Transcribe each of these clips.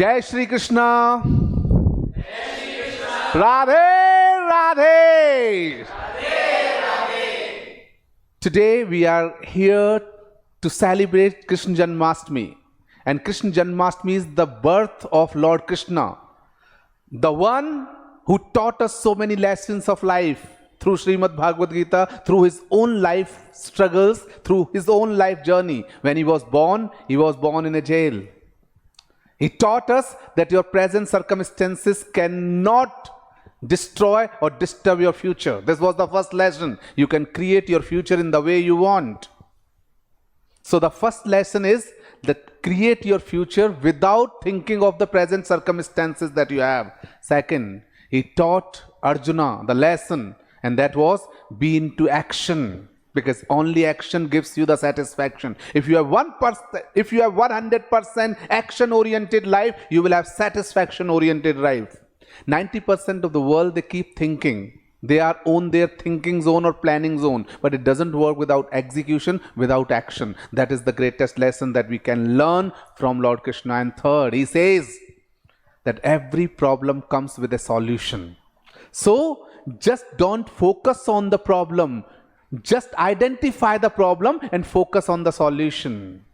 जय Shri Krishna, Radhe Radhe. Today we are here to celebrate Krishna Janmashtami, and Krishna Janmashtami is the birth of Lord Krishna, the one who taught us so many lessons of life through Srimad Bhagavad Gita, through his own life struggles, through his own life journey. When he was born in a jail. He taught us that your present circumstances cannot destroy or disturb your future. This was the first lesson. You can create your future in the way you want. So the first lesson is that create your future without thinking of the present circumstances that you have. Second, he taught Arjuna the lesson, and that was be into action. Because only action gives you the satisfaction. If you have 100% action-oriented life, you will have satisfaction-oriented life. 90% of the world, they keep thinking. They are on their thinking zone or planning zone. But it doesn't work without execution, without action. That is the greatest lesson that we can learn from Lord Krishna. And third, he says that every problem comes with a solution. So, just don't focus on the problem. Just identify the problem and focus on the solution.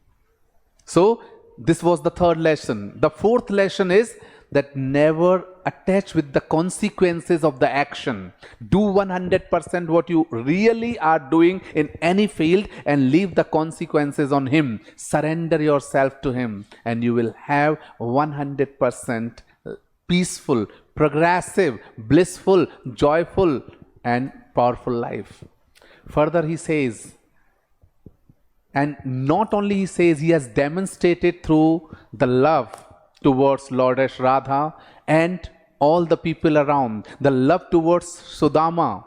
So, this was the third lesson. The fourth lesson is that never attach with the consequences of the action. Do 100% what you really are doing in any field and leave the consequences on him. Surrender yourself to him and you will have 100% peaceful, progressive, blissful, joyful and powerful life. Further he says, and not only he says, he has demonstrated through the love towards Lordesh Radha and all the people around. The love towards Sudama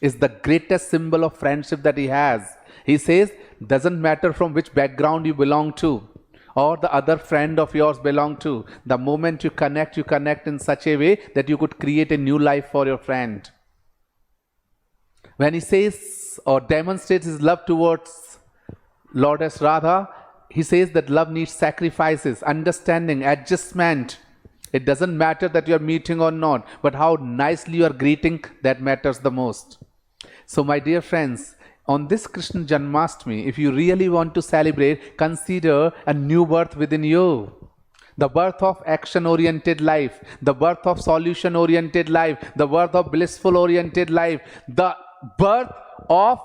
is the greatest symbol of friendship that he has. He says, doesn't matter from which background you belong to or the other friend of yours belong to. The moment you connect in such a way that you could create a new life for your friend. When he says or demonstrates his love towards Lordesh Radha, he says that love needs sacrifices, understanding, adjustment. It doesn't matter that you are meeting or not, but how nicely you are greeting, that matters the most. So my dear friends, on this Krishna Janmashtami, if you really want to celebrate, consider a new birth within you. The birth of action-oriented life, the birth of solution-oriented life, the birth of blissful-oriented life, the birth of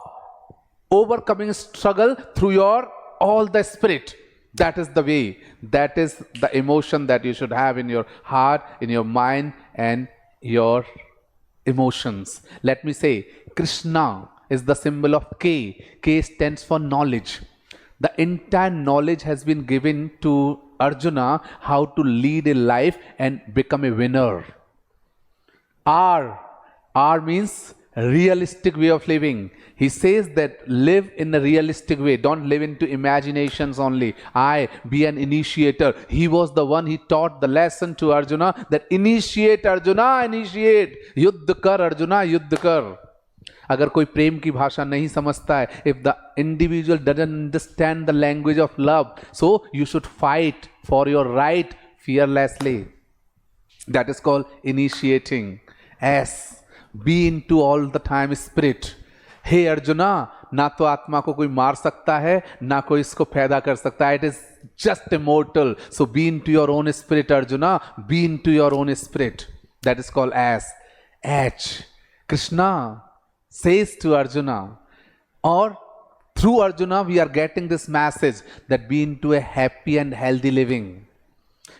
overcoming struggle through your all the spirit. That is the way, that is the emotion that you should have in your heart, in your mind and your emotions. Let me say, Krishna is the symbol of K. K stands for knowledge. The entire knowledge has been given to Arjuna how to lead a life and become a winner. R means realistic way of living. He says that live in a realistic way. Don't live into imaginations only. Be an initiator. He was the one, he taught the lesson to Arjuna that initiate Arjuna, initiate. Yuddha kar Arjuna, yuddha kar. अगर कोई प्रेम की भाषा नहीं समझता है, if the individual doesn't understand the language of love, so you should fight for your right fearlessly. That is called initiating. S, be into all the time spirit. हे अर्जुना, ना तो आत्मा को कोई मार सकता है, ना कोई इसको पैदा कर सकता है. It is just immortal. So be into your own spirit, Arjuna. Be into your own spirit. That is called as H. Krishna says to Arjuna, or through Arjuna we are getting this message that be into a happy and healthy living.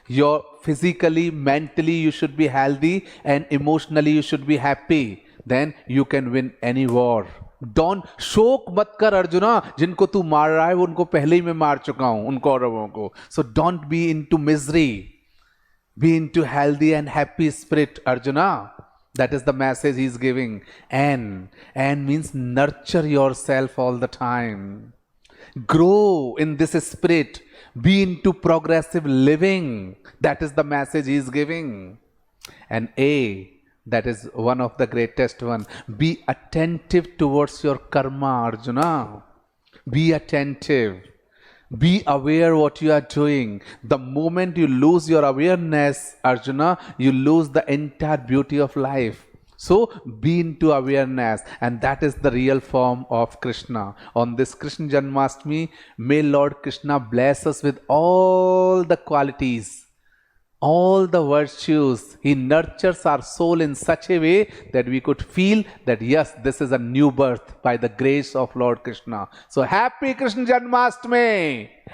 Your physically, mentally you should be healthy and emotionally you should be happy. Then you can win any war. Don't शोक मत कर अर्जुना, जिनको तू मार रहा है वो उनको पहले ही मैं मार चुका हूं, उन कौरवों को. So don't be into misery. Be into healthy and happy spirit, Arjuna. That is the message he is giving. N means nurture yourself all the time. Grow in this spirit. Be into progressive living. That is the message he is giving. And A, that is one of the greatest one. Be attentive towards your karma, Arjuna. Be attentive. Be aware what you are doing. The moment you lose your awareness, Arjuna, you lose the entire beauty of life. So be into awareness, and that is the real form of Krishna. On this Krishna Janmashtami, may Lord Krishna bless us with all the qualities, all the virtues. He nurtures our soul in such a way that we could feel that yes, this is a new birth by the grace of Lord Krishna. So happy Krishna Janmashtami!